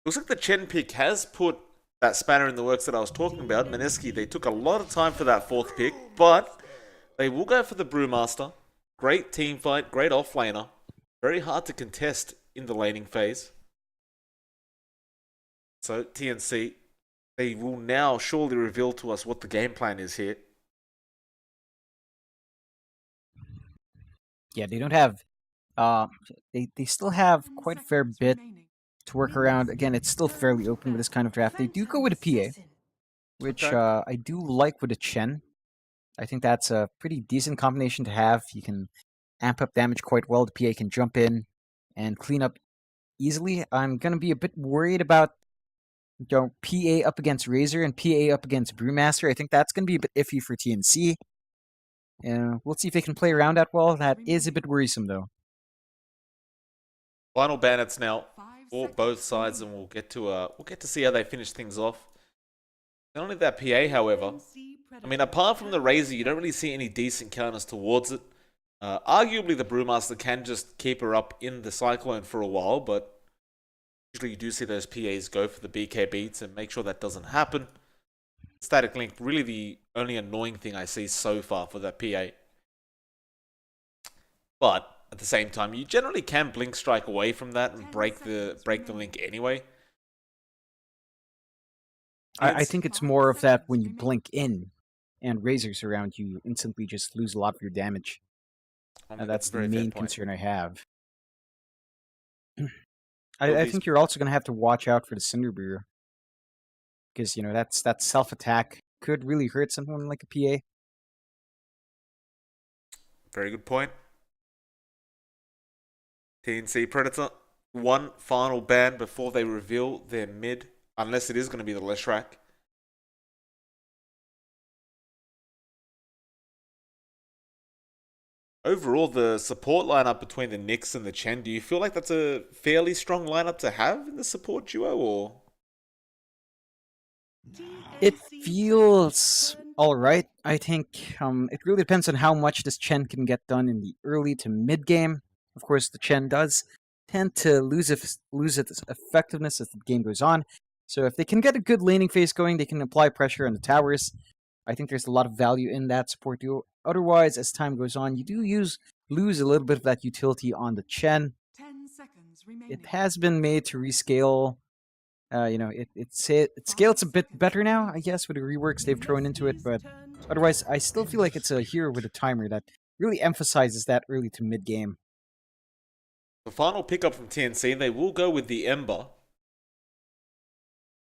Looks like the Chen pick has put that spanner in the works that I was talking about. Mineski, they took a lot of time for that fourth pick, but they will go for the Brewmaster. Great team fight, great offlaner. Very hard to contest in the laning phase. So TNC, they will now surely reveal to us what the game plan is here. Yeah, they don't have. They still have quite a fair bit to work around. Again, it's still fairly open with this kind of draft. They do go with a PA, which Okay. I do like with a Chen. I think that's a pretty decent combination to have. You can amp up damage quite well. The PA can jump in and clean up easily. I'm gonna be a bit worried about PA up against Razor and PA up against Brewmaster. I think that's gonna be a bit iffy for TNC. We'll see if they can play around that well. That is a bit worrisome though. Final bandits now for both sides, and we'll get to see how they finish things off. Not only that PA, however, I mean, apart from the Razor, you don't really see any decent counters towards it. Arguably, the Brewmaster can just keep her up in the Cyclone for a while, but usually you do see those PAs go for the BKB to make sure that doesn't happen. Static Link, really the only annoying thing I see so far for that PA. But at the same time, you generally can Blink Strike away from that and break the link anyway. I think it's more of that when you blink in and Razor's around you instantly just lose a lot of your damage. I mean, That's a the very fair main point. concern I have. I think you're also going to have to watch out for the Cinder Brewer. Because, that self-attack could really hurt someone like a PA. Very good point. TNC Predator, one final ban before they reveal their mid, unless it is going to be the Leshrac. Overall, the support lineup between the Nyx and the Chen, do you feel like that's a fairly strong lineup to have in the support duo, or? It feels alright. I think it really depends on how much this Chen can get done in the early to mid game. Of course, the Chen does tend to lose its effectiveness as the game goes on. So if they can get a good laning phase going, they can apply pressure on the towers. I think there's a lot of value in that support duo. Otherwise, as time goes on, you do lose a little bit of that utility on the Chen. 10 seconds remaining. It has been made to rescale. It scales a bit better now, I guess, with the reworks they've thrown into it. But otherwise, I still feel like it's a hero with a timer that really emphasizes that early to mid game. The final pickup from TNC, they will go with the Ember.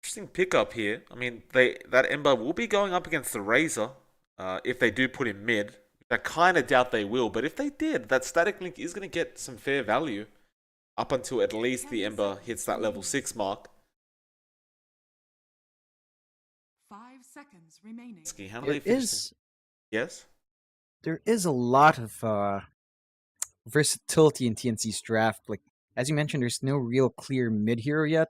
Interesting pickup here. I mean, that Ember will be going up against the Razor if they do put him mid. I kind of doubt they will, but if they did, that Static Link is going to get some fair value up until at least the Ember hits that level 6 mark. 5 seconds remaining. How do they finish? Yes? There is a lot of versatility in TNC's draft. Like, as you mentioned, there's no real clear mid hero yet.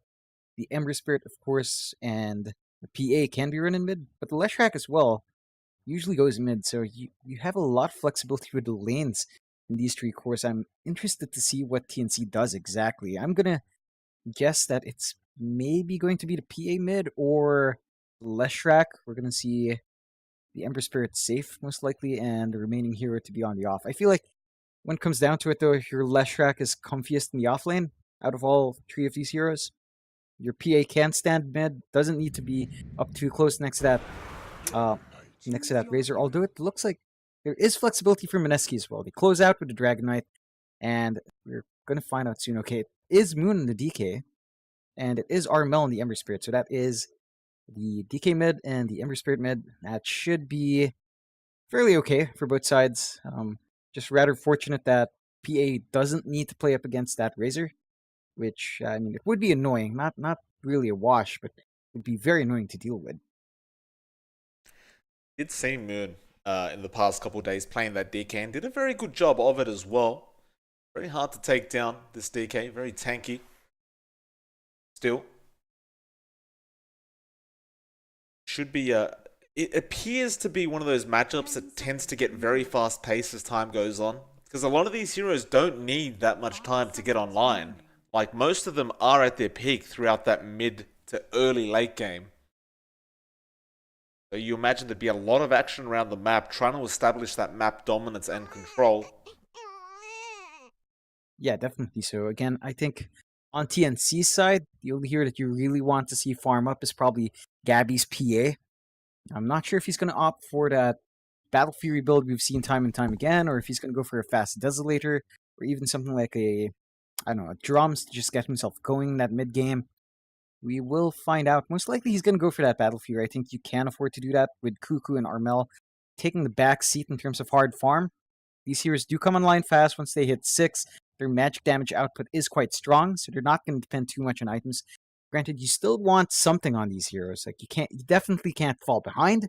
The Ember Spirit, of course, and the PA can be run in mid, but the Leshrac as well usually goes mid, so you have a lot of flexibility with the lanes in these three cores. I'm interested to see what TNC does exactly. I'm gonna guess that it's maybe going to be the PA mid or Leshrac. We're gonna see the Ember Spirit safe, most likely, and the remaining hero to be on the off. I feel like when it comes down to it, though, your Leshrac is comfiest in the off lane out of all three of these heroes. Your PA can stand mid, doesn't need to be up too close next to that Razor. Although it looks like there is flexibility for Mineski as well. They close out with the Dragon Knight, and we're gonna find out soon. Okay, it is Moon in the DK, and it is Armel in the Ember Spirit. So that is the DK mid and the Ember Spirit mid. That should be fairly okay for both sides. Just rather fortunate that PA doesn't need to play up against that Razor, which, I mean, it would be annoying. Not really a wash, but it would be very annoying to deal with. Did see Moon in the past couple of days playing that DK and did a very good job of it as well. Very hard to take down this DK, very tanky. Still. Should be it appears to be one of those matchups that tends to get very fast paced as time goes on. Because a lot of these heroes don't need that much time to get online. Like, most of them are at their peak throughout that mid to early late game. So you imagine there'd be a lot of action around the map, trying to establish that map dominance and control. Yeah, definitely so. Again, I think on TNC's side, the only hero that you really want to see farm up is probably Gabby's PA. I'm not sure if he's going to opt for that Battle Fury build we've seen time and time again, or if he's going to go for a fast Desolator, or even something like a, I don't know, a Drums to just get himself going in that mid game. We will find out. Most likely he's going to go for that Battle Fury. I think you can afford to do that with KuKu and Armel taking the back seat in terms of hard farm. These heroes do come online fast once they hit 6. Their magic damage output is quite strong, so they're not going to depend too much on items. Granted, you still want something on these heroes. Like, you definitely can't fall behind,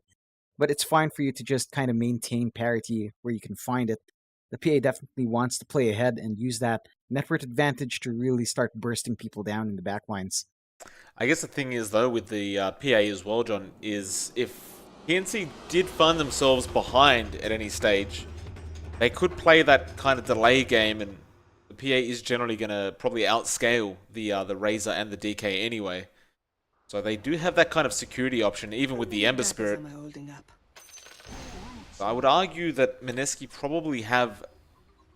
but it's fine for you to just kind of maintain parity where you can find it. The PA definitely wants to play ahead and use that network advantage to really start bursting people down in the backlines. I guess the thing is, though, with the PA as well, John, is if TNC did find themselves behind at any stage, they could play that kind of delay game, and the PA is generally going to probably outscale the Razor and the DK anyway. So they do have that kind of security option, even with the Ember Spirit. So I would argue that Mineski probably have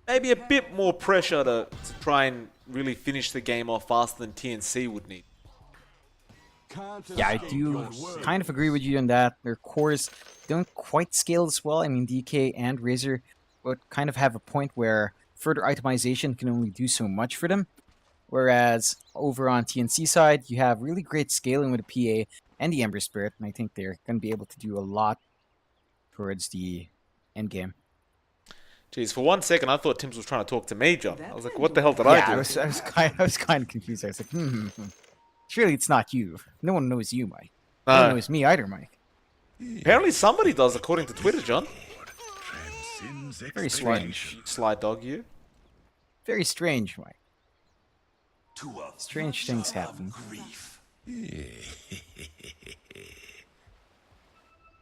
maybe a bit more pressure to try and really finish the game off faster than TNC would need. Yeah, I do kind of agree with you on that. Their cores don't quite scale as well. I mean, DK and Razor would kind of have a point where further itemization can only do so much for them. Whereas over on TNC side, you have really great scaling with the PA and the Ember Spirit, and I think they're going to be able to do a lot towards the end game. Jeez, for 1 second I thought Tims was trying to talk to me, John. I was like, what the hell did I do? I was kind of confused. I was like, surely it's not you. No one knows you, Mike. No one knows me either, Mike. Apparently somebody does, according to Twitter, John. Very strange. Sly dog, you. Very strange, Mike. Strange things happen.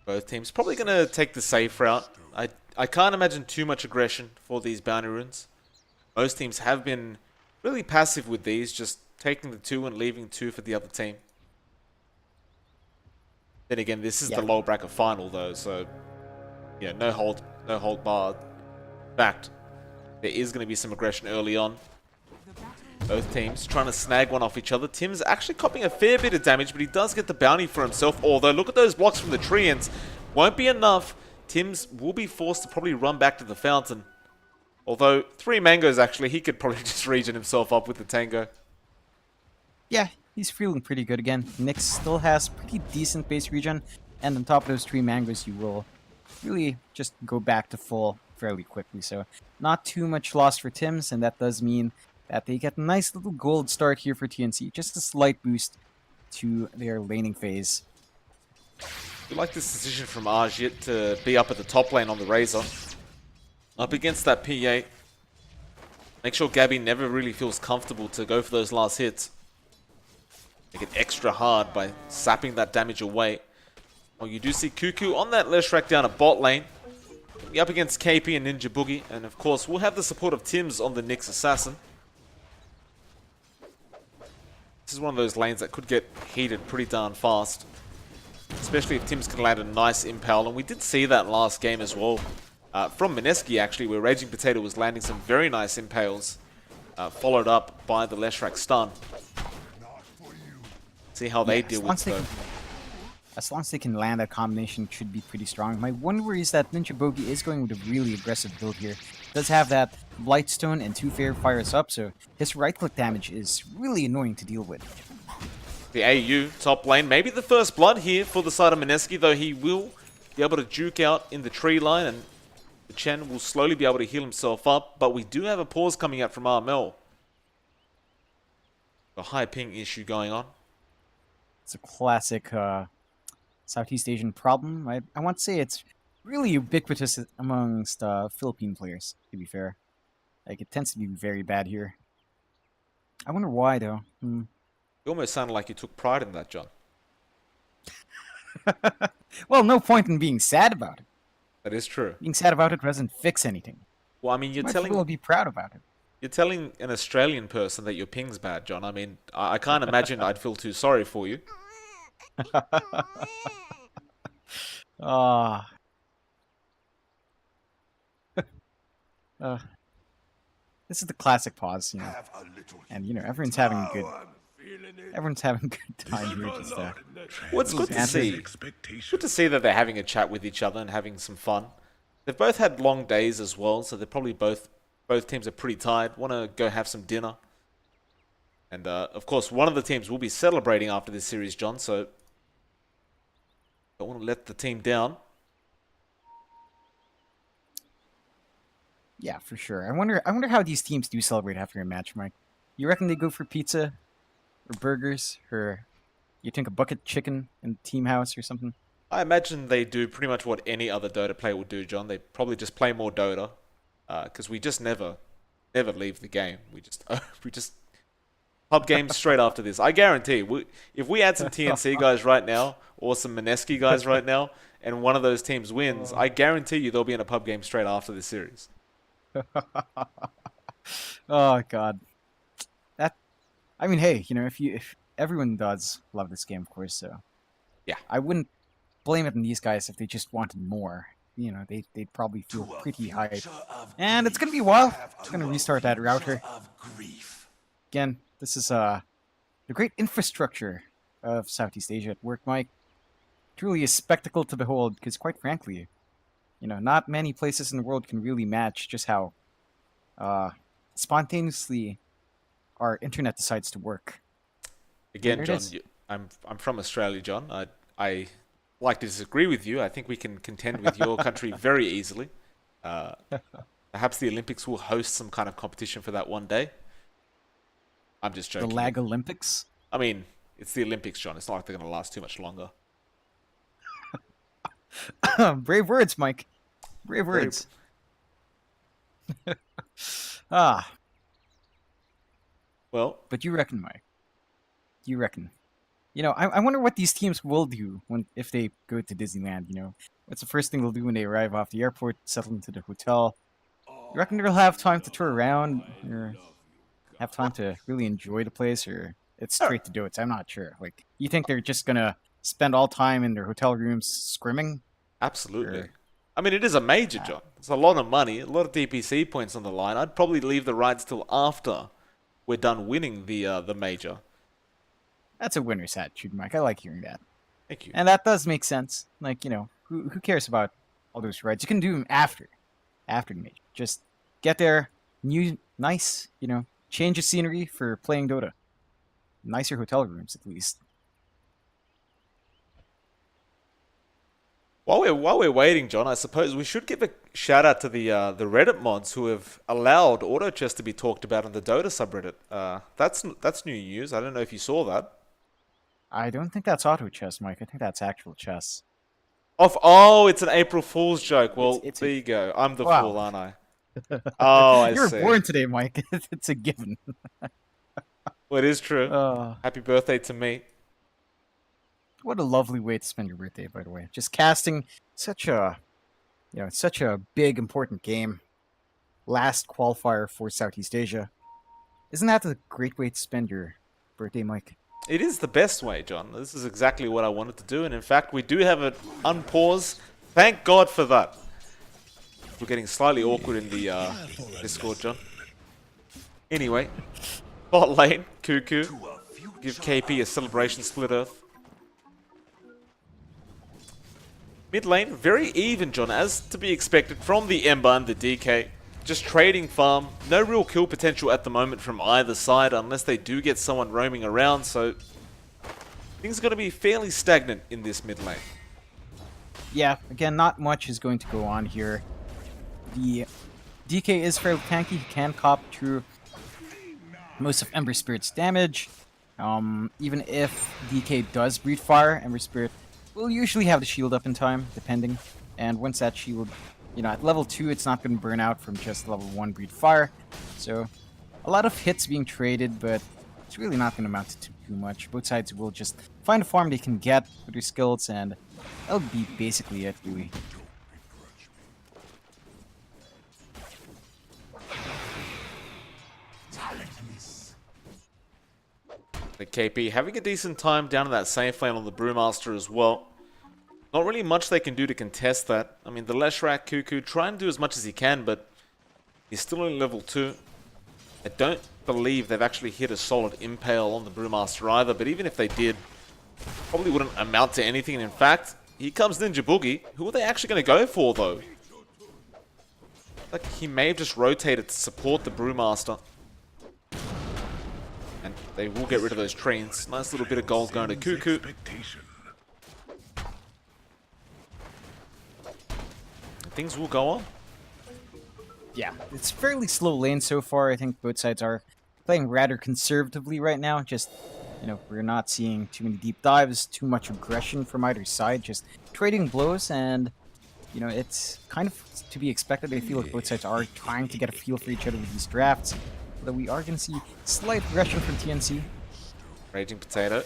Both teams probably going to take the safe route. I can't imagine too much aggression for these bounty runes. Most teams have been really passive with these, just taking the 2 and leaving 2 for the other team. Then again, this is the low bracket final though, so yeah, no hold barred. In fact, there is going to be some aggression early on. Both teams trying to snag one off each other. Tim's actually copying a fair bit of damage, but he does get the bounty for himself. Although, look at those blocks from the Treants. Won't be enough. Tim's will be forced to probably run back to the fountain. Although, 3 mangoes actually, he could probably just regen himself up with the tango. Yeah, he's feeling pretty good again. Nyx still has pretty decent base regen, and on top of those 3 mangoes, you will really just go back to full fairly quickly. So, not too much loss for Tim's, and that does mean that they get a nice little gold start here for TNC. Just a slight boost to their laning phase. I like this decision from Arjit to be up at the top lane on the Razor. Up against that PA. Make sure Gabby never really feels comfortable to go for those last hits. Make it extra hard by sapping that damage away. Well, you do see KuKu on that Leshrac down at bot lane. Be up against KP and Ninja Boogie. And of course, we'll have the support of Tims on the Nyx Assassin. This is one of those lanes that could get heated pretty darn fast. Especially if Tims can land a nice impale. And we did see that last game as well. From Mineski, actually, where Raging Potato was landing some very nice impales. Followed up by the Leshrac stun. See how they deal with it. As long as they can land that combination, it should be pretty strong. My one worry is that Ninja Boogie is going with a really aggressive build here. Does have that Blightstone and 2 Fair Fires up, so his right-click damage is really annoying to deal with. The AU top lane, maybe the first blood here for the side of Mineski, though he will be able to juke out in the tree line, and the Chen will slowly be able to heal himself up, but we do have a pause coming out from Armel. A high ping issue going on. It's a classic Southeast Asian problem. I want to say it's really ubiquitous amongst Philippine players, to be fair. Like, it tends to be very bad here. I wonder why, though. You almost sounded like you took pride in that, John. Well, no point in being sad about it. That is true. Being sad about it doesn't fix anything. Well, I mean, you're People will be proud about it. You're telling an Australian person that your ping's bad, John. I mean, I can't imagine I'd feel too sorry for you. Ah. This is the classic pause, you know. And, you know, everyone's having a good time here. Just, Well, it's good to see. Good to see that they're having a chat with each other and having some fun. They've both had long days as well, so they're probably both teams are pretty tired. Want to go have some dinner. And, of course, one of the teams will be celebrating after this series, John, so don't want to let the team down. yeah, for sure. I wonder how these teams do celebrate after a match, Mike. You reckon they go for pizza or burgers, or you think a bucket chicken in the team house or something? I imagine they do pretty much what any other Dota player would do, John. They probably just play more Dota, because we just never leave the game. We just pub games straight after this. I guarantee, if we add some TNC guys right now, or some Mineski guys right now, and one of those teams wins, I guarantee you they'll be in a pub game straight after this series. Oh God, I mean, hey, you know, if everyone does love this game, of course, so yeah, I wouldn't blame it on these guys if they just wanted more. You know, they'd probably feel pretty hyped. And it's gonna be a while. It's gonna restart that router. Again, this is the great infrastructure of Southeast Asia at work, Mike. Truly a spectacle to behold, because quite frankly, you know, not many places in the world can really match just how spontaneously our internet decides to work. Again, John, I'm from Australia, John. I like to disagree with you. I think we can contend with your country very easily. Perhaps the Olympics will host some kind of competition for that one day. I'm just joking. The Lag Olympics? I mean, it's the Olympics, John. It's not like they're going to last too much longer. Brave words, Mike. Brave words. Well, but you reckon, Mike? You reckon? You know, I wonder what these teams will do if they go to Disneyland. You know, what's the first thing they'll do when they arrive off the airport, settle into the hotel? You reckon they'll have time to tour around, or have time to really enjoy the place, or it's straight to do it? I'm not sure. Like, you think they're just gonna spend all time in their hotel rooms scrimming? Absolutely. Or... I mean, it is a major, John. It's a lot of money, a lot of DPC points on the line. I'd probably leave the rides till after we're done winning the major. That's a winner's attitude, Mike. I like hearing that. Thank you. And that does make sense. Like, you know, who cares about all those rides? You can do them after the major. Just get there, nice, you know, change of scenery for playing Dota. Nicer hotel rooms, at least. While we're waiting, John, I suppose we should give a shout out to the Reddit mods who have allowed auto chess to be talked about on the Dota subreddit. That's new news. I don't know if you saw that. I don't think that's auto chess, Mike. I think that's actual chess. Oh, it's an April Fool's joke. Well, there you go. I'm the fool, aren't I? Oh, I You're see. born today, Mike. It's a given. Well, it is true. Happy birthday to me. What a lovely way to spend your birthday, by the way. Just casting such a big, important game. Last qualifier for Southeast Asia. Isn't that a great way to spend your birthday, Mike? It is the best way, John. This is exactly what I wanted to do. And in fact, we do have it unpaused. Thank God for that. We're getting slightly awkward in the Discord, John. Anyway, bot lane, KuKu. Give KP a celebration split earth. Mid lane, very even, John, as to be expected from the Ember and the DK. Just trading farm. No real kill potential at the moment from either side unless they do get someone roaming around, so things are going to be fairly stagnant in this mid lane. Yeah, again, not much is going to go on here. The DK is fairly tanky. He can cop through most of Ember Spirit's damage. Even if DK does breathe fire, Ember Spirit will usually have the shield up in time, depending. And once that shield, you know, at level 2, it's not going to burn out from just level 1 breathe fire. So, a lot of hits being traded, but it's really not going to amount to too much. Both sides will just find a farm they can get with their skills, and that'll be basically it, really. KP having a decent time down in that safe lane on the Brewmaster as well. Not really much they can do to contest that. I mean, the Leshrac, KuKu, try and do as much as he can, but he's still only level 2. I don't believe they've actually hit a solid impale on the Brewmaster either, but even if they did, probably wouldn't amount to anything. And in fact, here comes Ninja Boogie. Who are they actually going to go for, though? Like, he may have just rotated to support the Brewmaster. And they will get rid of those trains. Nice little bit of gold going to KuKu. And things will go on. Yeah, it's fairly slow lane so far. I think both sides are playing rather conservatively right now. Just, you know, we're not seeing too many deep dives, too much aggression from either side. Just trading blows, and, you know, it's kind of to be expected. I feel like both sides are trying to get a feel for each other with these drafts. Although we are going to see slight aggression from TNC. Raging Potato.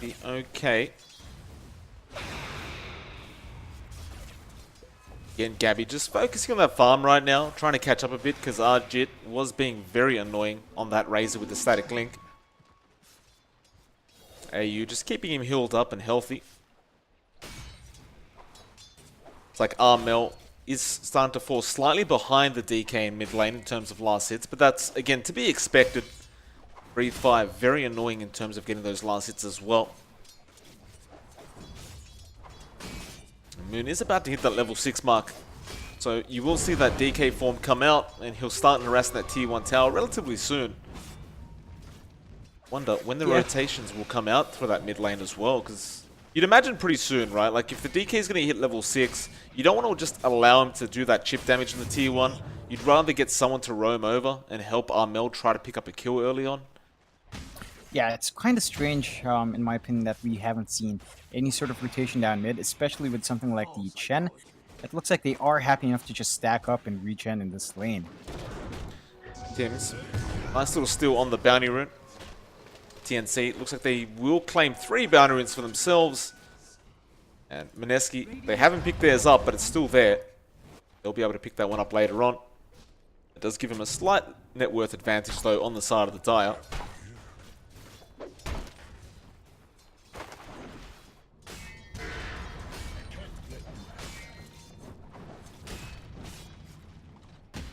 Be okay. Again, Gabby just focusing on that farm right now, trying to catch up a bit because Arjit was being very annoying on that Razor with the static link. AU just keeping him healed up and healthy. It's like Armel is starting to fall slightly behind the DK in mid lane in terms of last hits, but that's, again, to be expected. Breathe Fire, very annoying in terms of getting those last hits as well. Moon is about to hit that level 6 mark, so you will see that DK form come out, and he'll start harassing that tier 1 tower relatively soon. Wonder when the rotations will come out for that mid lane as well, because you'd imagine pretty soon, right? Like, if the DK is going to hit level 6, you don't want to just allow him to do that chip damage in the tier 1. You'd rather get someone to roam over and help Armel try to pick up a kill early on. Yeah, it's kind of strange, in my opinion, that we haven't seen any sort of rotation down mid, especially with something like the Chen. It looks like they are happy enough to just stack up and regen in this lane. Tims, nice little steal on the bounty rune. TNC, looks like they will claim 3 bounty runes for themselves. And Mineski, they haven't picked theirs up, but it's still there. They'll be able to pick that one up later on. It does give him a slight net worth advantage, though, on the side of the Dire.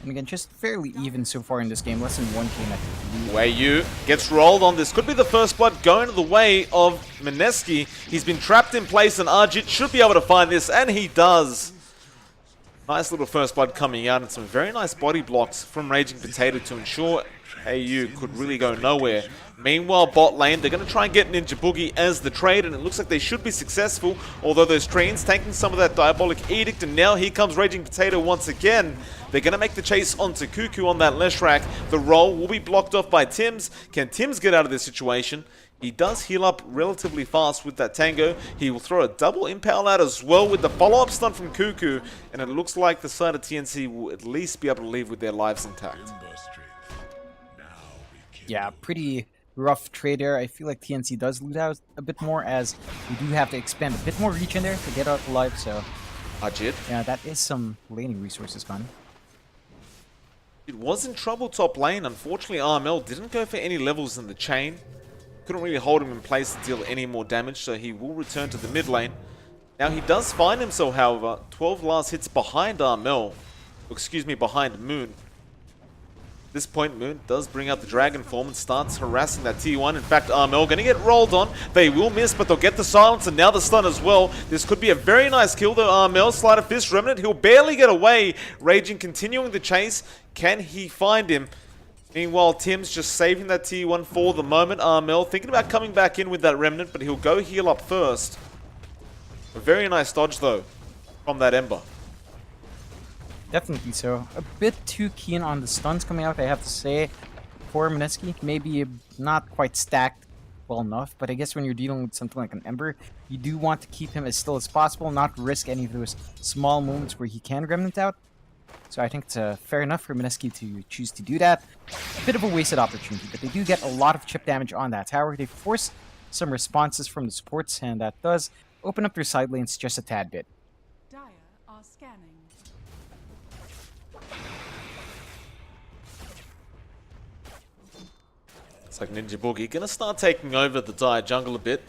And again, just fairly even so far in this game. Less than 1k net. Wayu gets rolled on. This could be the first blood going to the way of Mineski. He's been trapped in place, and Arjit should be able to find this, and he does. Nice little first blood coming out, and some very nice body blocks from Raging Potato to ensure AU could really go nowhere. Meanwhile, bot lane, they're going to try and get Ninja Boogie as the trade, and it looks like they should be successful, although those trains taking some of that Diabolic Edict, and now here comes Raging Potato once again. They're going to make the chase onto KuKu on that Leshrac. The roll will be blocked off by Tims. Can Tims get out of this situation? He does heal up relatively fast with that Tango. He will throw a double impale out as well with the follow-up stun from KuKu, and it looks like the side of TNC will at least be able to leave with their lives intact. Yeah, pretty rough trade there. I feel like TNC does lose out a bit more, as we do have to expend a bit more reach in there to get out alive, so... Ajit. Yeah, that is some laning resources gone. It was in trouble top lane. Unfortunately, Armel didn't go for any levels in the chain. Couldn't really hold him in place to deal any more damage, so he will return to the mid lane. Now, he does find himself, however, 12 last hits behind Armel. Excuse me, behind Moon. At this point, Moon does bring out the Dragon form and starts harassing that T1. In fact, Armel going to get rolled on. They will miss, but they'll get the silence and now the stun as well. This could be a very nice kill, though. Armel, Sleight of Fist, Remnant. He'll barely get away. Raging continuing the chase. Can he find him? Meanwhile, Tim's just saving that T1 for the moment. Armel thinking about coming back in with that Remnant, but he'll go heal up first. A very nice dodge, though, from that Ember. Definitely so. A bit too keen on the stuns coming out, I have to say, for Mineski. Maybe not quite stacked well enough, but I guess when you're dealing with something like an Ember, you do want to keep him as still as possible, not risk any of those small moments where he can Remnant out. So I think it's fair enough for Mineski to choose to do that. A bit of a wasted opportunity, but they do get a lot of chip damage on that tower. They force some responses from the supports, and that does open up their side lanes just a tad bit. Dire are scanning. It's like Ninja Boogie gonna start taking over the Dire jungle a bit.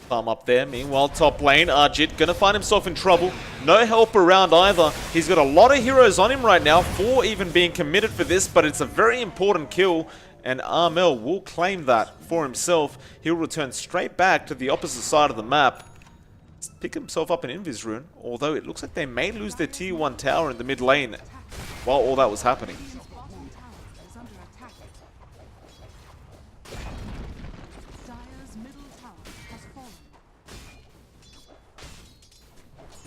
Farm up there. Meanwhile, top lane, Arjit gonna find himself in trouble. No help around either. He's got a lot of heroes on him right now, 4 even being committed for this, but it's a very important kill, and Armel will claim that for himself. He'll return straight back to the opposite side of the map. Pick himself up an Invis rune, although it looks like they may lose their tier 1 tower in the mid lane while all that was happening. Bottom tower is under attack. Dire's middle tower has fallen.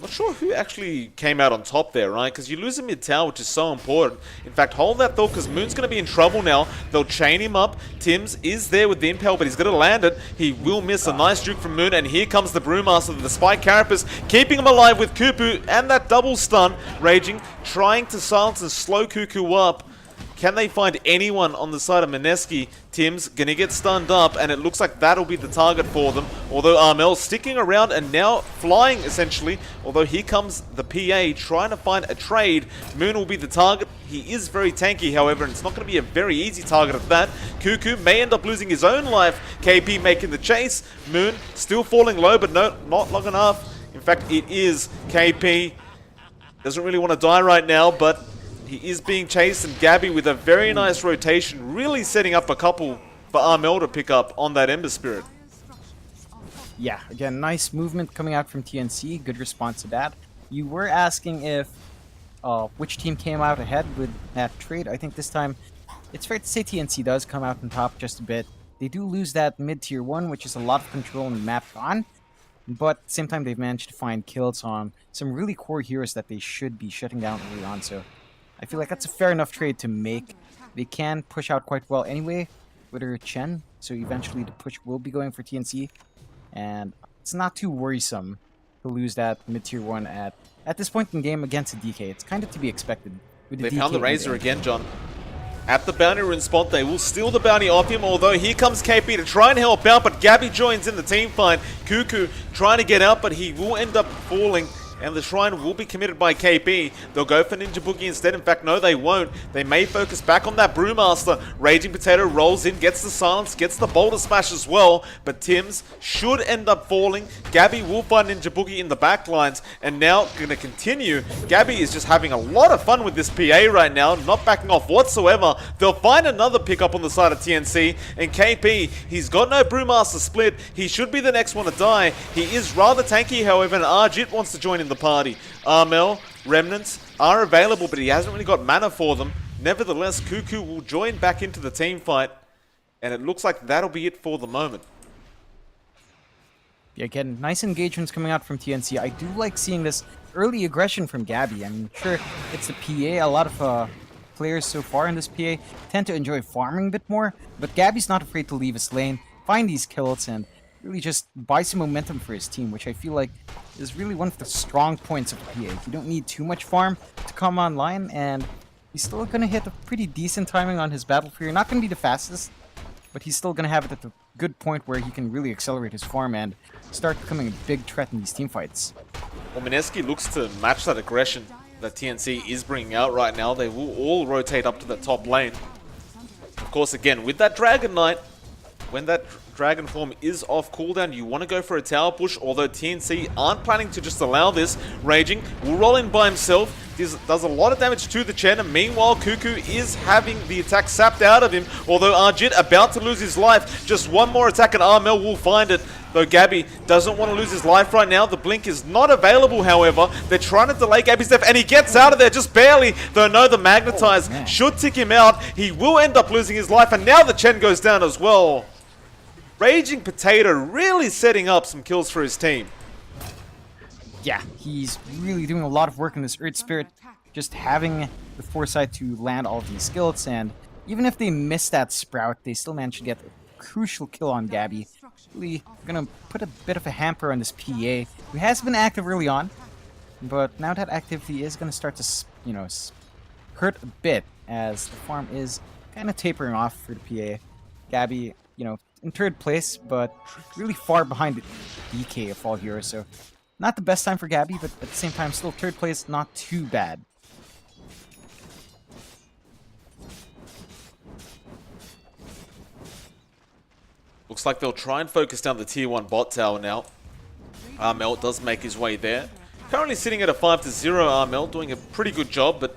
Not sure who actually came out on top there, right? Because you lose a mid tower, which is so important. In fact, hold that thought, because Moon's going to be in trouble now. They'll chain him up. Tims is there with the impel, but he's going to land it. He will miss a nice juke from Moon, and here comes the Brewmaster, the Spike Carapace, keeping him alive with KuKu, and that double stun. Raging, trying to silence and slow KuKu up. Can they find anyone on the side of Mineski? Tim's gonna get stunned up, and it looks like that'll be the target for them. Although Armel sticking around and now flying, essentially. Although here comes the PA trying to find a trade. Moon will be the target. He is very tanky, however, and it's not going to be a very easy target at that. KuKu may end up losing his own life. KP making the chase. Moon still falling low, but no, not long enough. In fact, it is KP. Doesn't really want to die right now, but he is being chased, and Gabby with a very nice rotation, really setting up a couple for Armel to pick up on that Ember Spirit. Yeah, again, nice movement coming out from TNC. Good response to that. You were asking if which team came out ahead with that trade. I think this time it's fair to say TNC does come out on top just a bit. They do lose that mid-tier 1, which is a lot of control and map on. But at the same time, they've managed to find kills on some really core heroes that they should be shutting down early on. So I feel like that's a fair enough trade to make. They can push out quite well anyway with her Chen, so eventually the push will be going for TNC, and it's not too worrisome to lose that mid-tier 1 at this point in the game against a DK. It's kind of to be expected. With the They DK found the in Razor game. again, John. At the bounty rune spot, they will steal the bounty off him, although here comes KP to try and help out, but Gabby joins in the team fight. KuKu trying to get out, but he will end up falling, and the shrine will be committed by KP. They'll go for Ninja Boogie instead. In fact, no, they won't. They may focus back on that Brewmaster. Raging Potato rolls in, gets the silence, gets the Boulder Smash as well, but Tims should end up falling. Gabby will find Ninja Boogie in the back lines, and now going to continue. Gabby is just having a lot of fun with this PA right now, not backing off whatsoever. They'll find another pickup on the side of TNC, and KP, he's got no Brewmaster split. He should be the next one to die. He is rather tanky, however, and Arjit wants to join in the party. Armel, Remnants are available, but he hasn't really got mana for them. Nevertheless, KuKu will join back into the team fight, and it looks like that'll be it for the moment. Yeah, again, nice engagements coming out from TNC. I do like seeing this early aggression from Gabby. I'm sure it's the PA. A lot of players so far in this PA tend to enjoy farming a bit more, but Gabby's not afraid to leave his lane, find these kills, and really just buy some momentum for his team, which I feel like is really one of the strong points of the PA. You don't need too much farm to come online, and he's still going to hit a pretty decent timing on his Battle Fury. Not going to be the fastest, but he's still going to have it at a good point where he can really accelerate his farm and start becoming a big threat in these team fights. Well, Mineski looks to match that aggression that TNC is bringing out right now. They will all rotate up to the top lane. Of course, again, with that Dragon Knight, when that Dragon form is off cooldown, you want to go for a tower push, although TNC aren't planning to just allow this. Raging will roll in by himself. This does a lot of damage to the Chen, and meanwhile KuKu is having the attack sapped out of him, although Arjit about to lose his life. Just one more attack and Armel will find it. Though Gabby doesn't want to lose his life right now. The blink is not available, however. They're trying to delay Gabby's death, and he gets out of there just barely. Though no, the Magnetize should tick him out. He will end up losing his life, and now the Chen goes down as well. Raging Potato really setting up some kills for his team. Yeah, he's really doing a lot of work in this Earth Spirit, just having the foresight to land all of these skills, and even if they miss that Sprout, they still manage to get a crucial kill on Gabby. Really gonna put a bit of a hamper on this PA, who has been active early on, but now that activity is gonna start to, hurt a bit, as the farm is kind of tapering off for the PA. Gabby, in third place, but really far behind the DK of all heroes, so not the best time for Gabby, but at the same time, still third place, not too bad. Looks like they'll try and focus down the tier 1 bot tower now. Armel does make his way there. Currently sitting at a 5-0, Armel doing a pretty good job, but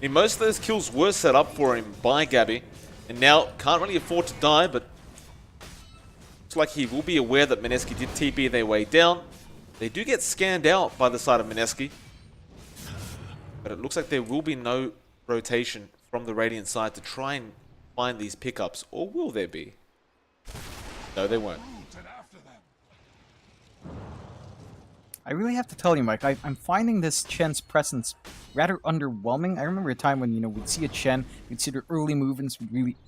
most of those kills were set up for him by Gabby. And now can't really afford to die, but looks like he will be aware that Mineski did TP their way down. They do get scanned out by the side of Mineski. But it looks like there will be no rotation from the Radiant side to try and find these pickups. Or will there be? No, they won't. I really have to tell you, Mike, I'm finding this Chen's presence rather underwhelming. I remember a time when, we'd see a Chen, we'd see their early movements,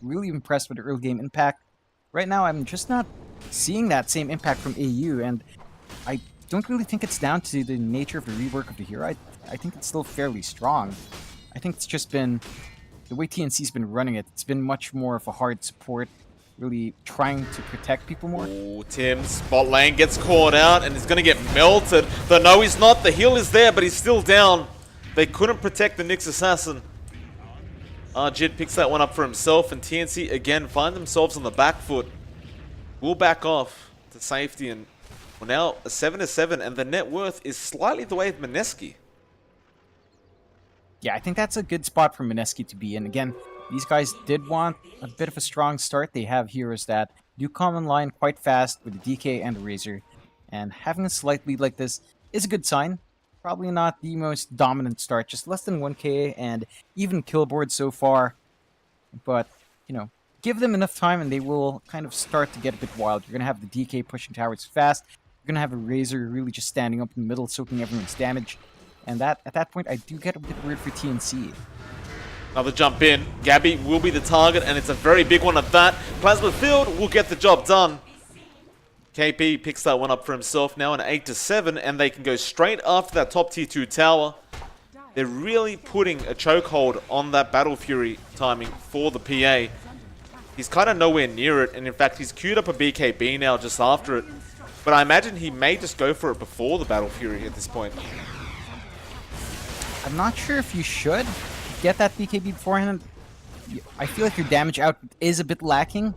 really impressed with the early game impact. Right now, I'm just not seeing that same impact from AU, and I don't really think it's down to the nature of the rework of the hero. I think it's still fairly strong. I think it's just been the way TNC's been running it. It's been much more of a hard support, really trying to protect people more. Oh, Tim's bot lane gets caught out and is going to get melted. Though no, he's not. The heal is there, but he's still down. They couldn't protect the Nyx assassin. Jid picks that one up for himself, and TNC again find themselves on the back foot. Will back off to safety, and we're now a 7-7, and the net worth is slightly the way of Mineski. Yeah, I think that's a good spot for Mineski to be in. Again, these guys did want a bit of a strong start. They have heroes that do come in line quite fast with the DK and the Razor. And having a slight lead like this is a good sign. Probably not the most dominant start, just less than 1k and even kill board so far. But, give them enough time and they will kind of start to get a bit wild. You're going to have the DK pushing towers fast. You're going to have a Razor really just standing up in the middle, soaking everyone's damage. And at that point, I do get a bit weird for TNC. Another jump in. Gabby will be the target, and it's a very big one at that. Plasma Field will get the job done. KP picks that one up for himself now, an 8-7, and they can go straight after that top tier 2 tower. They're really putting a chokehold on that Battle Fury timing for the PA. He's kind of nowhere near it, and in fact, he's queued up a BKB now just after it. But I imagine he may just go for it before the Battle Fury at this point. I'm not sure if you should get that BKB beforehand. I feel like your damage output is a bit lacking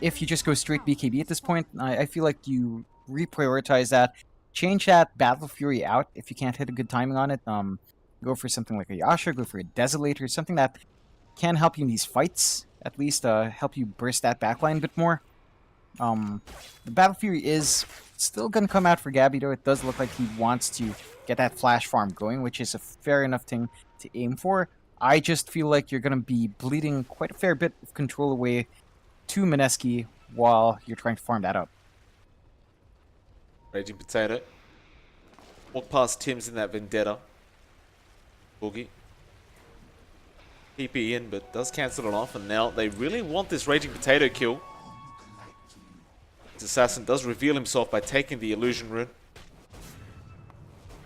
if you just go straight BKB at this point. I feel like you reprioritize that. Change that Battle Fury out if you can't hit a good timing on it. Go for something like a Yasha, go for a Desolator, something that can help you in these fights. At least help you burst that backline a bit more. The Battle Fury is still going to come out for Gabby, though. It does look like he wants to get that flash farm going, which is a fair enough thing to aim for. I just feel like you're going to be bleeding quite a fair bit of control away to Mineski while you're trying to farm that up. Raging Potato. Walk past Tim's in that Vendetta. Boogie. TP in, but does cancel it off, and now they really want this Raging Potato kill. This assassin does reveal himself by taking the illusion rune.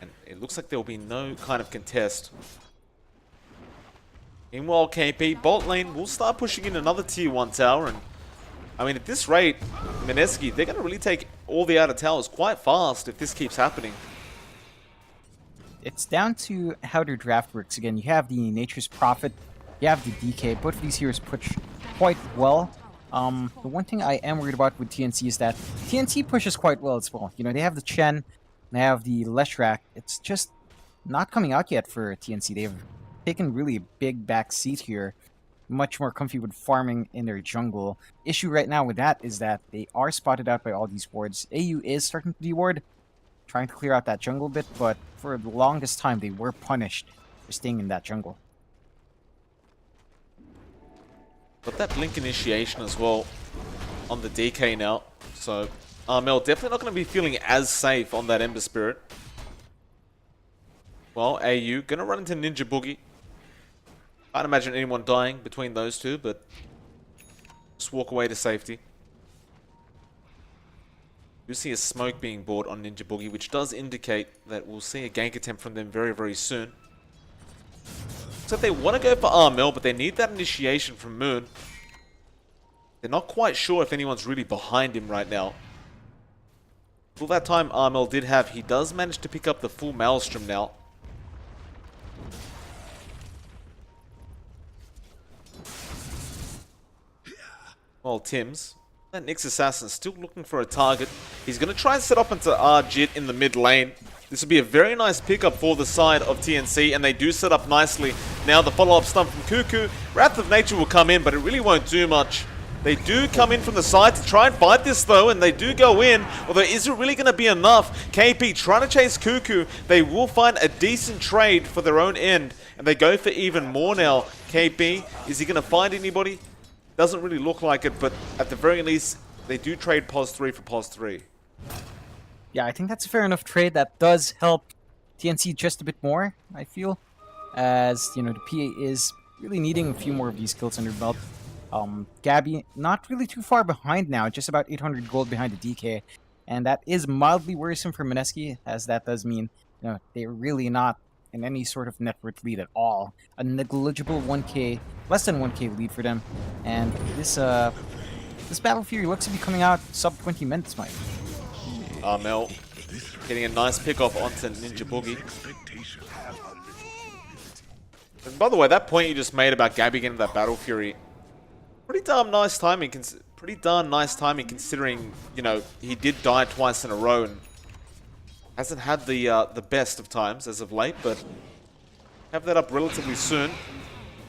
And it looks like there will be no kind of contest. Meanwhile, KP, bot lane will start pushing in another tier 1 tower, and I mean, at this rate, Mineski, they're going to really take all the outer towers quite fast if this keeps happening. It's down to how their draft works. Again, you have the Nature's Prophet, you have the DK. Both of these heroes push quite well. The one thing I am worried about with TNC is that TNC pushes quite well as well. They have the Chen, they have the Leshrac. It's just not coming out yet for TNC. They've taken really a big back seat here. Much more comfy with farming in their jungle. Issue right now with that is that they are spotted out by all these wards. AU is starting to deward, trying to clear out that jungle bit, but for the longest time they were punished for staying in that jungle. Got that blink initiation as well on the DK now, so Armel definitely not going to be feeling as safe on that Ember Spirit. Well, AU going to run into Ninja Boogie. Can't imagine anyone dying between those two, but just walk away to safety. You see a smoke being bought on Ninja Boogie, which does indicate that we'll see a gank attempt from them very, very soon. So they want to go for Armel, but they need that initiation from Moon. They're not quite sure if anyone's really behind him right now. For that time Armel did have, he does manage to pick up the full Maelstrom now. Well, Tim's That Nyx Assassin still looking for a target. He's going to try and set up into Arjit in the mid lane. This would be a very nice pickup for the side of TNC, and they do set up nicely. Now the follow-up stun from KuKu. Wrath of Nature will come in, but it really won't do much. They do come in from the side to try and fight this though, and they do go in. Although, is it really going to be enough? KP trying to chase KuKu. They will find a decent trade for their own end, and they go for even more now. KP, is he going to find anybody? Doesn't really look like it, but at the very least, they do trade POS 3 for POS 3. Yeah, I think that's a fair enough trade. That does help TNC just a bit more, I feel. As, you know, the PA is really needing a few more of these kills under belt. Gabby, not really too far behind now, just about 800 gold behind the DK. And that is mildly worrisome for Mineski, as that does mean, you know, they're really not in any sort of net worth lead at all. A negligible 1k, less than 1k lead for them. And this Battle Fury looks to be coming out sub 20 minutes, Mike. Armel getting a nice pick off onto Ninja Boogie. And by the way, that point you just made about Gabby getting that Battle Fury, pretty darn nice timing considering, you know, he did die twice in a row and hasn't had the best of times as of late, but have that up relatively soon.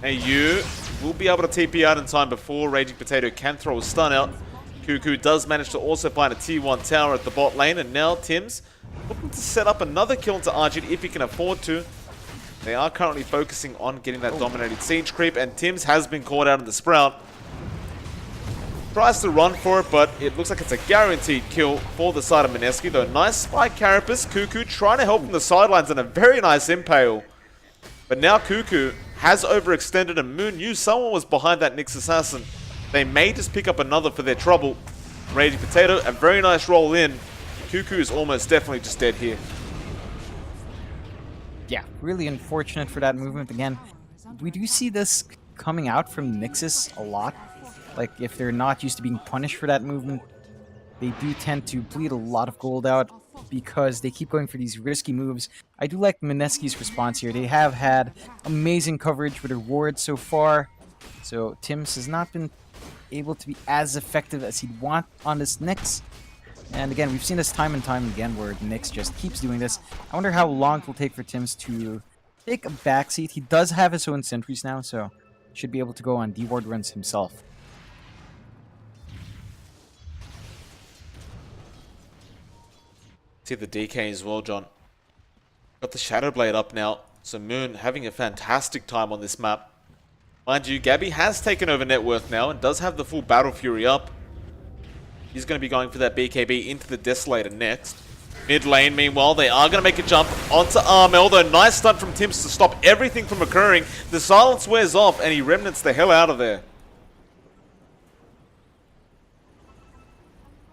Hey, you will be able to TP out in time before Raging Potato can throw a stun out. KuKu does manage to also find a T1 tower at the bot lane, and now Tim's looking to set up another kill into Arjit if he can afford to. They are currently focusing on getting that dominated siege creep, and Tim's has been caught out in the Sprout. Tries to run for it, but it looks like it's a guaranteed kill for the side of Mineski, though. Nice spike carapace. KuKu trying to help from the sidelines and a very nice impale. But now KuKu has overextended, and Moon knew someone was behind that Nyx Assassin. They may just pick up another for their trouble. Raging Potato, a very nice roll in. KuKu is almost definitely just dead here. Yeah, really unfortunate for that movement again. We do see this coming out from Nyxus a lot. Like, if they're not used to being punished for that movement, they do tend to bleed a lot of gold out because they keep going for these risky moves. I do like Mineski's response here. They have had amazing coverage with their wards so far. So Tim's has not been able to be as effective as he'd want on this Nyx. And again, we've seen this time and time again where Nyx just keeps doing this. I wonder how long it will take for Tim's to take a backseat. He does have his own sentries now, so should be able to go on D-ward runs himself. See the DK as well, John. Got the Shadow Blade up now, so Moon having a fantastic time on this map. Mind you, Gabby has taken over net worth now and does have the full Battle Fury up. He's going to be going for that BKB into the Desolator next. Mid lane, meanwhile, they are going to make a jump onto Armel, though. Nice stun from Tims to stop everything from occurring. The silence wears off, and he remnants the hell out of there.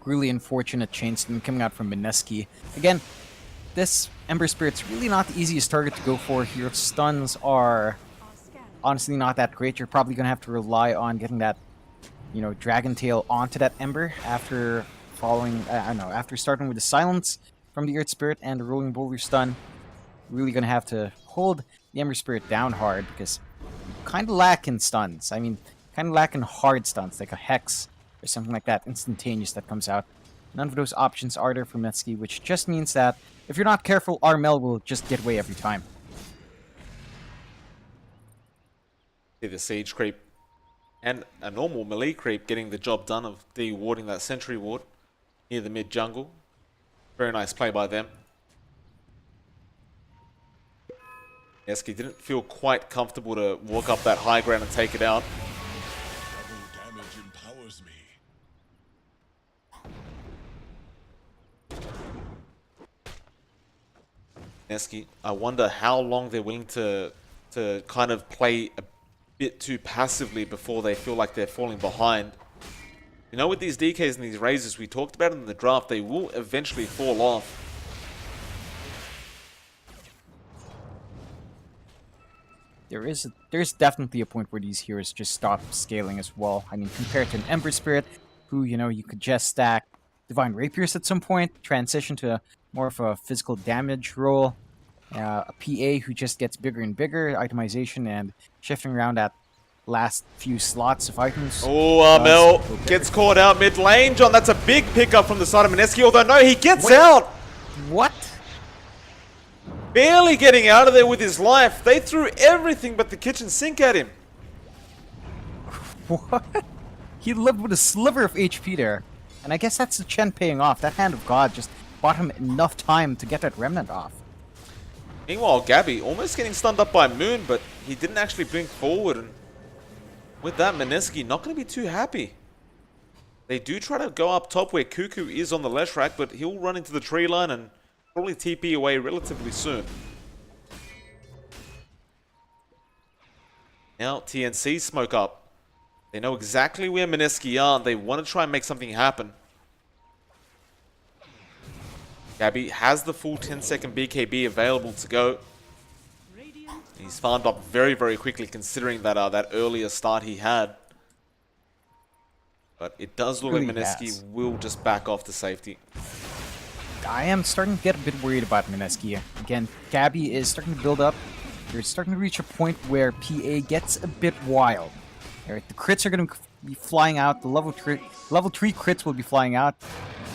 Really unfortunate chain stun coming out from Mineski. Again, this Ember Spirit's really not the easiest target to go for here. Stuns are honestly not that great. You're probably going to have to rely on getting that, you know, Dragon Tail onto that Ember after after starting with the Silence from the Earth Spirit and the Rolling Boulder stun. Really going to have to hold the Ember Spirit down hard because you kind of lack in stuns. I mean, kind of lack in hard stuns like a Hex or something like that, instantaneous that comes out. None of those options are there for Mineski, which just means that if you're not careful, Armel will just get away every time. See the siege creep and a normal melee creep getting the job done of de-warding that sentry ward near the mid jungle. Very nice play by them. Mineski didn't feel quite comfortable to walk up that high ground and take it out. Mineski, I wonder how long they're willing to kind of play a bit too passively before they feel like they're falling behind. You know, with these DKs and these raises, we talked about it in the draft, they will eventually fall off. There's definitely a point where these heroes just stop scaling as well. I mean, compared to an Ember Spirit, who, you know, you could just stack Divine Rapiers at some point, transition to more of a physical damage role. A PA who just gets bigger and bigger, itemization and shifting around at last few slots of items. Oh, Armel gets caught out mid lane. John, that's a big pickup from the side of Mineski. Although, no, he gets out. What? Barely getting out of there with his life. They threw everything but the kitchen sink at him. What? He lived with a sliver of HP there. And I guess that's the Chen paying off. That Hand of God just bought him enough time to get that Remnant off. Meanwhile, Gabby almost getting stunned up by Moon, but he didn't actually blink forward. And with that, Mineski not going to be too happy. They do try to go up top where KuKu is on the left rack, but he'll run into the tree line and probably TP away relatively soon. Now TNC smoke up. They know exactly where Mineski are, and they want to try and make something happen. Gabby has the full 10-second BKB available to go. He's farmed up very, very quickly considering that that earlier start he had. But it does look like Mineski will just back off to safety. I am starting to get a bit worried about Mineski. Again, Gabby is starting to build up. They're starting to reach a point where PA gets a bit wild. Alright, the crits are going to be flying out. The level 3 crits will be flying out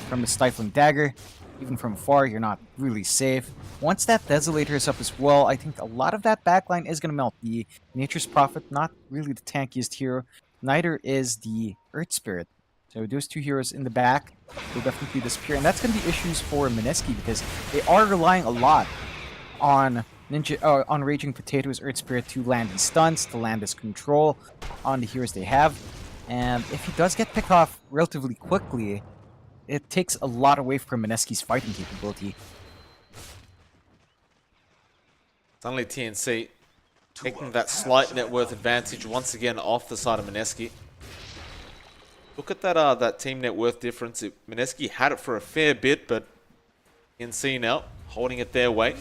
from the Stifling Dagger. Even from afar, you're not really safe. Once that Desolator is up as well, I think a lot of that backline is going to melt. The Nature's Prophet, not really the tankiest hero. Neither is the Earth Spirit. So those two heroes in the back will definitely disappear. And that's going to be issues for Mineski because they are relying a lot on on Raging Potatoes, Earth Spirit to land his stuns, to land his control on the heroes they have. And if he does get picked off relatively quickly, it takes a lot away from Mineski's fighting capability. Suddenly TNC taking that slight net worth advantage once again off the side of Mineski. Look at that that team net worth difference. Mineski had it for a fair bit, but TNC now holding it their way.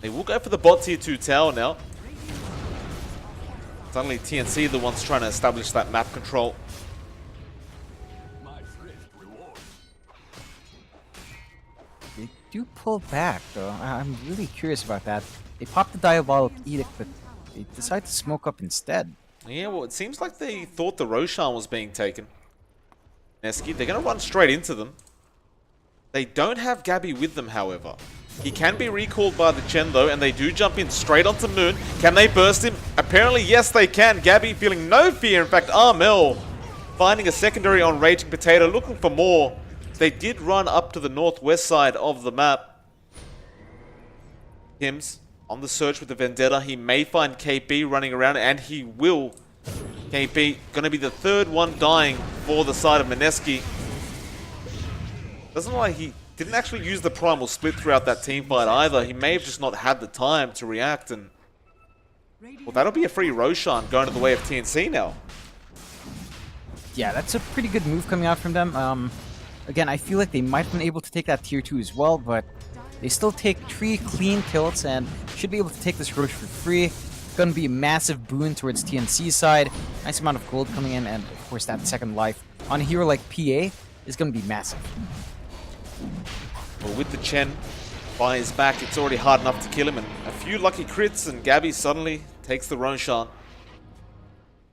They will go for the bot tier 2 tower now. Suddenly TNC the ones trying to establish that map control. They do pull back though. I'm really curious about that. They popped the Diabolic Edict, but they decide to smoke up instead. Yeah, well, it seems like they thought the Roshan was being taken. Mineski, they're going to run straight into them. They don't have Gabby with them, however. He can be recalled by the Chen, though, and they do jump in straight onto Moon. Can they burst him? Apparently, yes, they can. Gabby feeling no fear. In fact, Armel finding a secondary on Raging Potato, looking for more. They did run up to the northwest side of the map. Hims on the search with the Vendetta. He may find KP running around, and he will. KP going to be the third one dying for the side of Mineski. Doesn't look like he didn't actually use the primal split throughout that team fight either. He may have just not had the time to react, and well, that'll be a free Roshan going to the way of TNC now. Yeah, that's a pretty good move coming out from them. Again, I feel like they might have been able to take that tier 2 as well, but they still take 3 clean kills and should be able to take this Roche for free. It's going to be a massive boon towards TNC's side. Nice amount of gold coming in, and of course that second life on a hero like PA is going to be massive. Well, with the Chen by his back, it's already hard enough to kill him, and a few lucky crits, and Gabby suddenly takes the Roshan.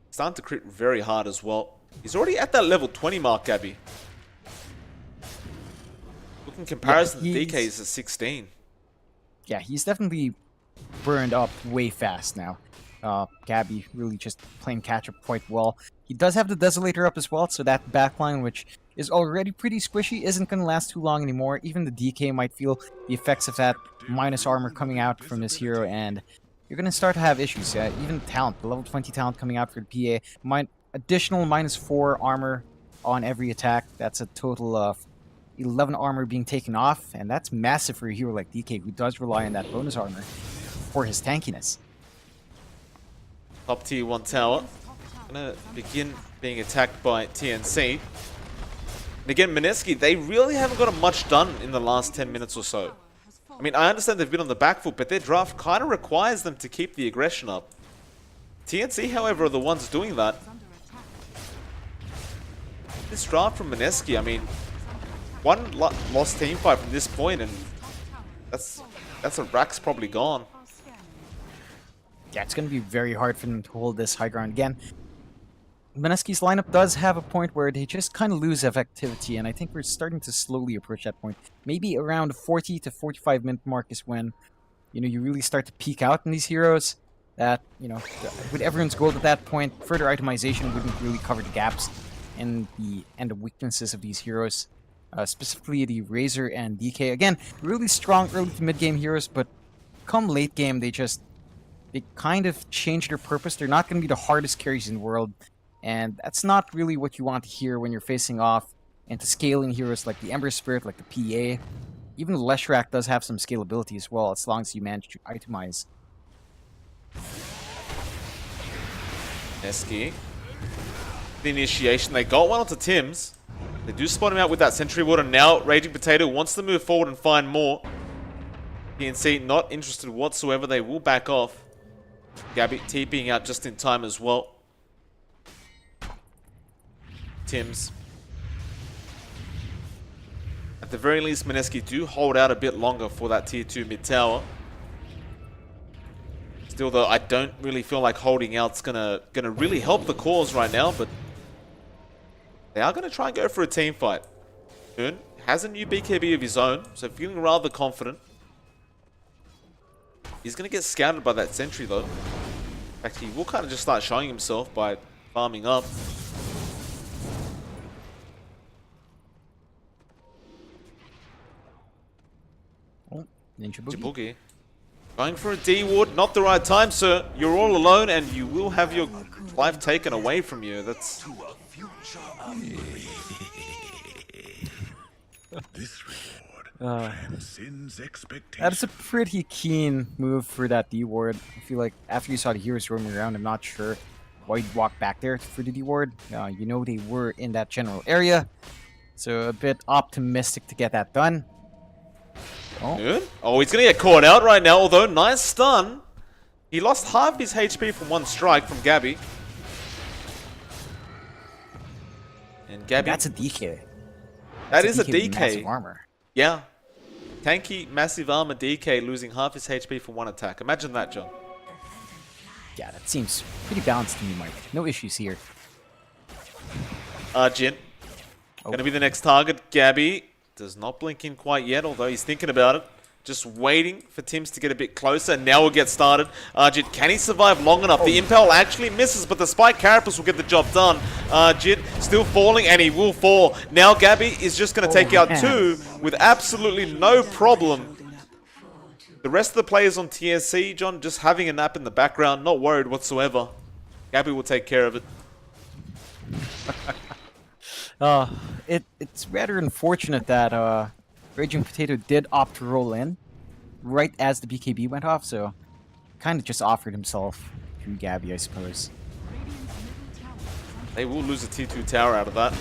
Starting to crit very hard as well. He's already at that level 20 mark, Gabby. Look in comparison to DK's at 16. Yeah, he's definitely burned up way fast now. Gabby really just playing catch-up quite well. He does have the Desolator up as well, so that backline, which is already pretty squishy, isn't going to last too long anymore. Even the DK might feel the effects of that minus armor coming out from this hero, and you're going to start to have issues. Even talent, the level 20 talent coming out for the PA, additional -4 armor on every attack. That's a total of 11 armor being taken off, and that's massive for a hero like DK, who does rely on that bonus armor for his tankiness. Top tier 1 tower. Gonna begin being attacked by TNC. And again, Mineski, they really haven't got much done in the last 10 minutes or so. I mean, I understand they've been on the back foot, but their draft kind of requires them to keep the aggression up. TNC, however, are the ones doing that. This draft from Mineski, I mean, one lost team fight from this point, and that's a rack's probably gone. Yeah, it's going to be very hard for them to hold this high ground again. Mineski's lineup does have a point where they just kind of lose effectivity, and I think we're starting to slowly approach that point. Maybe around 40 to 45 minute mark is when, you really start to peak out in these heroes. That, with everyone's gold at that point, further itemization wouldn't really cover the gaps and the weaknesses of these heroes. Specifically the Razor and DK. Again, really strong early to mid game heroes, but come late game, they kind of change their purpose. They're not going to be the hardest carries in the world. And that's not really what you want to hear when you're facing off into scaling heroes like the Ember Spirit, like the PA. Even the Leshrac does have some scalability as well, as long as you manage to itemize. Mineski. The initiation. They got one onto Tim's. They do spot him out with that Sentry Ward, and now Raging Potato wants to move forward and find more. TNC not interested whatsoever. They will back off. Gabby TPing out just in time as well. Tim's. At the very least, Mineski do hold out a bit longer for that tier 2 mid tower. Still though, I don't really feel like holding out's gonna really help the cause right now, but they are gonna try and go for a team fight. Moon has a new BKB of his own, so feeling rather confident. He's gonna get scouted by that sentry though. In fact, he will kind of just start showing himself by farming up. Ninja Boogie. Going for a D ward, not the right time, sir. You're all alone and you will have your life taken away from you. That's... This reward transcends expectation. That's a pretty keen move for that D ward. I feel like after you saw the heroes roaming around, I'm not sure why you'd walk back there for the D ward. They were in that general area, so a bit optimistic to get that done. Good. Oh, he's gonna get caught out right now, although nice stun. He lost half his HP from one strike from Gabby. And Gabby... That's a DK. That is a DK. Massive armor. Yeah. Tanky, massive armor DK losing half his HP from one attack. Imagine that, John. Yeah, that seems pretty balanced to me, Mike. No issues here. Arjun. Gonna be the next target. Gabby does not blink in quite yet, although he's thinking about it. Just waiting for Tims to get a bit closer. Now we'll get started. Arjun, can he survive long enough? The Impel actually misses, but the Spike Carapace will get the job done. Arjun still falling, and he will fall. Now Gabby is just going to take out two with absolutely no problem. The rest of the players on TNC, John, just having a nap in the background, not worried whatsoever. Gabby will take care of it. It's rather unfortunate that Raging Potato did opt to roll in right as the BKB went off, so kind of just offered himself to Gabby, I suppose. They will lose a T2 tower out of that.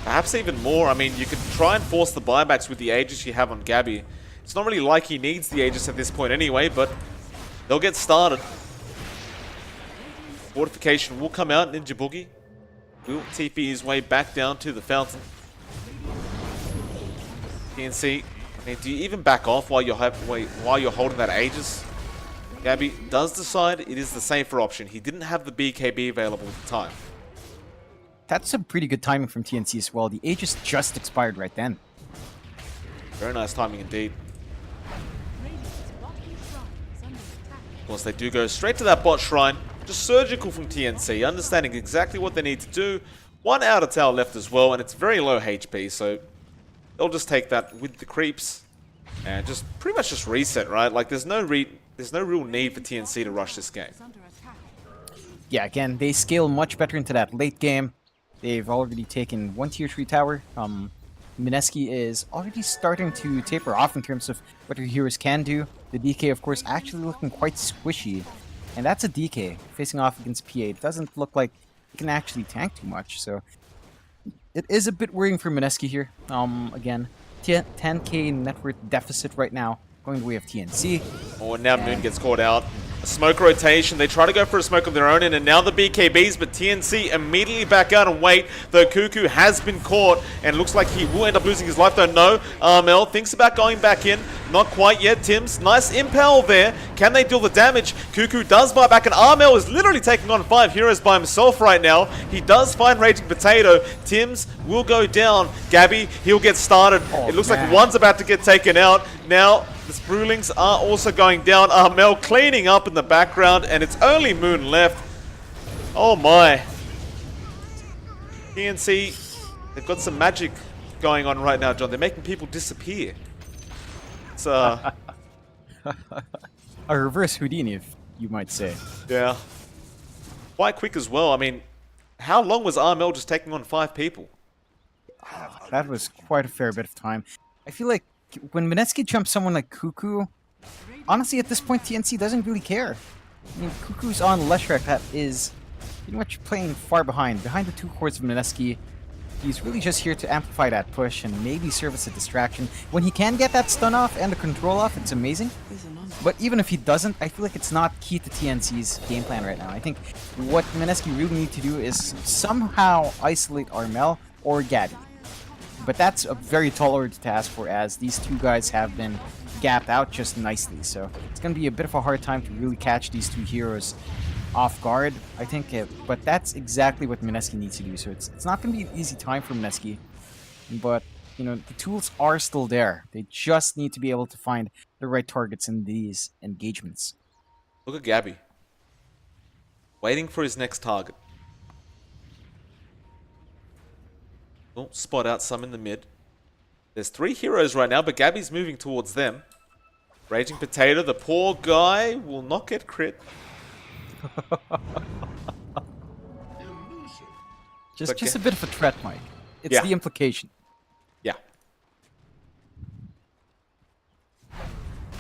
Perhaps even more. I mean, you could try and force the buybacks with the Aegis you have on Gabby. It's not really like he needs the Aegis at this point anyway, but they'll get started. Fortification will come out. Ninja Boogie will TP his way back down to the fountain. TNC, I mean, do you even back off while you're holding that Aegis? Gabby does decide it is the safer option. He didn't have the BKB available at the time. That's some pretty good timing from TNC as well. The Aegis just expired right then. Very nice timing indeed. Of course, they do go straight to that bot shrine. Just surgical from TNC, understanding exactly what they need to do. One outer tower left as well, and it's very low HP, so they'll just take that with the creeps and just pretty much just reset, right? Like there's no real need for TNC to rush this game. Yeah, again, they scale much better into that late game. They've already taken one tier 3 tower. Mineski is already starting to taper off in terms of what your heroes can do. The DK, of course, actually looking quite squishy. And that's a DK facing off against PA. It doesn't look like it can actually tank too much, so it is a bit worrying for Mineski here. Again, 10k net worth deficit right now, going the way of TNC. Oh, and now Moon gets caught out. A smoke rotation. They try to go for a smoke of their own, and now the BKBs, but TNC immediately back out and wait. The KuKu has been caught, and looks like he will end up losing his life, though. No, Armel thinks about going back in. Not quite yet, Tims. Nice impel there. Can they deal the damage? KuKu does buy back, and Armel is literally taking on 5 heroes by himself right now. He does find Raging Potato. Tims will go down. Gabby, he'll get started. It looks like one's about to get taken out. Now, the Sprulings are also going down. Armel cleaning up in the background, and it's only Moon left. Oh my. TNC, they've got some magic going on right now, John. They're making people disappear. It's a reverse Houdini, if you might say. Yeah. Quite quick as well. I mean, how long was Armel just taking on 5 people? That was quite a fair bit of time. I feel like when Mineski jumps someone like KuKu, honestly, at this point, TNC doesn't really care. I mean, KuKu's on Leshrac that is pretty much playing far behind the 2 cores of Mineski. He's really just here to amplify that push and maybe serve as a distraction. When he can get that stun off and the control off, it's amazing. But even if he doesn't, I feel like it's not key to TNC's game plan right now. I think what Mineski really need to do is somehow isolate Armel or Gabby. But that's a very tall order to ask for, as these 2 guys have been gapped out just nicely. So it's going to be a bit of a hard time to really catch these 2 heroes off guard, I think. But that's exactly what Mineski needs to do. So it's not going to be an easy time for Mineski. But, you know, the tools are still there. They just need to be able to find the right targets in these engagements. Look at Gabby. Waiting for his next target. Oh, spot out some in the mid. There's 3 heroes right now, but Gabby's moving towards them. Raging Potato, the poor guy, will not get crit. Just a bit of a threat, Mike. It's the implication. Yeah.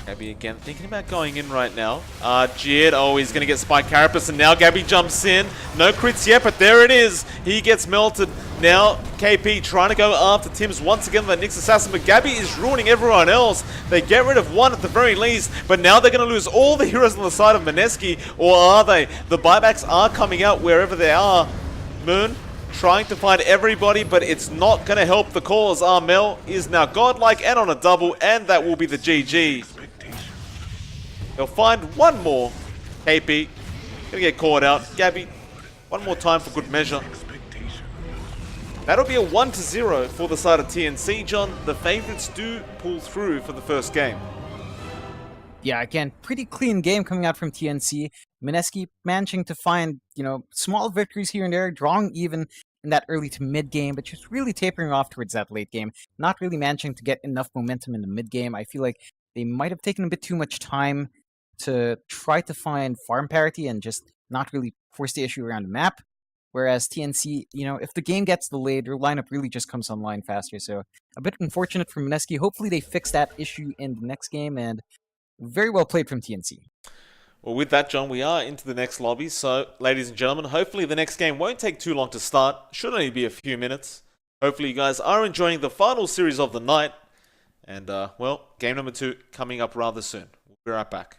Gabby again thinking about going in right now. Jid, oh, he's going to get Spike Carapace, and now Gabby jumps in. No crits yet, but there it is. He gets melted. Now, KP trying to go after Tims once again with that Nyx Assassin, but Gabby is ruining everyone else. They get rid of 1 at the very least, but now they're going to lose all the heroes on the side of Mineski, or are they? The buybacks are coming out wherever they are. Moon trying to find everybody, but it's not going to help the cause. Armel is now godlike and on a double, and that will be the GG. They'll find 1 more. KP gonna get caught out. Gabby, 1 more time for good measure. That'll be a 1-0 for the side of TNC, John. The favorites do pull through for the first game. Yeah, again, pretty clean game coming out from TNC. Mineski managing to find, you know, small victories here and there, drawing even in that early to mid game, but just really tapering off towards that late game. Not really managing to get enough momentum in the mid game. I feel like they might have taken a bit too much time to try to find farm parity and just not really force the issue around the map. Whereas TNC, you know, if the game gets delayed, their lineup really just comes online faster. So a bit unfortunate for Mineski. Hopefully they fix that issue in the next game, and very well played from TNC. Well, with that, John, we are into the next lobby. So, ladies and gentlemen, hopefully the next game won't take too long to start. Should only be a few minutes. Hopefully you guys are enjoying the final series of the night. And, well, game number 2 coming up rather soon. We'll be right back.